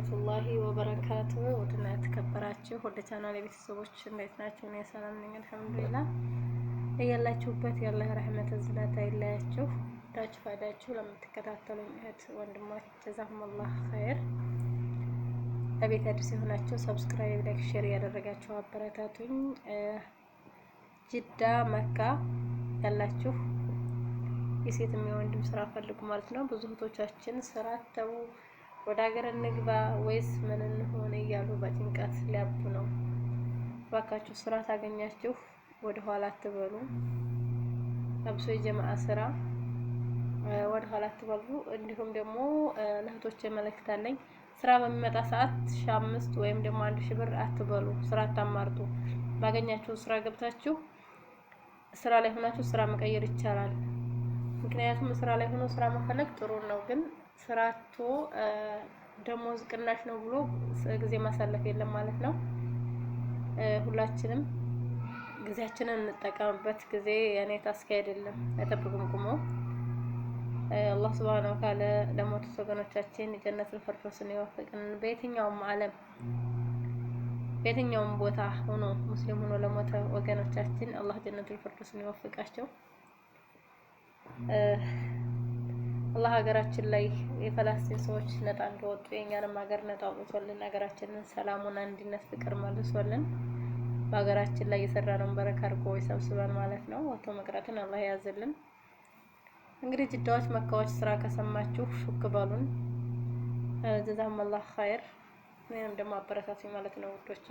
ወራህመቱላሂ ወበረካቱ። ወድና የተከበራችሁ ወደ ቻናል ቤተሰቦች እንዴት ናችሁ? እኔ ሰላም ነኝ አልሐምዱሊላህ። እያላችሁበት ያለ ረህመት ዝናት አይለያችሁ። ዳችሁ ፋዳችሁ ለምትከታተሉኝ እህት ወንድሞች ጀዛኩሙላህ ኸይር። ለቤት አዲስ የሆናችሁ ሰብስክራይብ፣ ላይክ፣ ሼር ያደረጋችሁ አበረታቱኝ። ጅዳ መካ ያላችሁ የሴትም የወንድም ስራ ፈልጉ ማለት ነው። ብዙ እህቶቻችን ስራ ተው ወደ ሀገር እንግባ ወይስ ምን እንሆን እያሉ በጭንቀት ሊያቡ ነው። ባካችሁ ስራ ታገኛችሁ ወደ ኋላ አትበሉ። አብሶ የጀማዓ ስራ ወደ ኋላ አትበሉ። እንዲሁም ደግሞ ለእህቶች መልእክት አለኝ። ስራ በሚመጣ ሰዓት 5,000 ወይም ደግሞ 1,000 ብር አትበሉ። ስራ አታማርጡ። ባገኛችሁ ስራ ገብታችሁ ስራ ላይ ሆናችሁ ስራ መቀየር ይቻላል። ምክንያቱም ስራ ላይ ሆኖ ስራ መፈለግ ጥሩ ነው፣ ግን ስራቶ ደሞዝ ቅናሽ ነው ብሎ ጊዜ ማሳለፍ የለም ማለት ነው። ሁላችንም ጊዜያችንን እንጠቀምበት። ጊዜ ያኔ ታስኪ አይደለም፣ አይጠብቅም ቁሞ። አላህ ሱብሃነሁ ወተዓላ ለሞቱት ወገኖቻችን የጀነቱል ፊርደውስን ይወፍቅን። በየትኛውም ዓለም በየትኛውም ቦታ ሆኖ ሙስሊም ሆኖ ለሞተ ወገኖቻችን አላህ ጀነቱል ፊርደውስን ይወፍቃቸው። አላህ ሀገራችን ላይ የፈላስጢን ሰዎች ነጣ እንደወጡ የኛንም ሀገር ነጣ አውጥቶልን ሀገራችንን ሰላሙን፣ አንድነት፣ ፍቅር መልሶልን በሀገራችን ላይ የሰራነውን በረካ አድርጎ ይሰብስበን ማለት ነው። ወጥቶ መቅረትን አላህ ያዝልን። እንግዲህ ጅዳዎች፣ መካዎች ስራ ከሰማችሁ ሹክ በሉን። ጀዛኩሙላህ ኸይር። እኔንም ደግሞ አበረታቱኝ ማለት ነው ውዶቼ።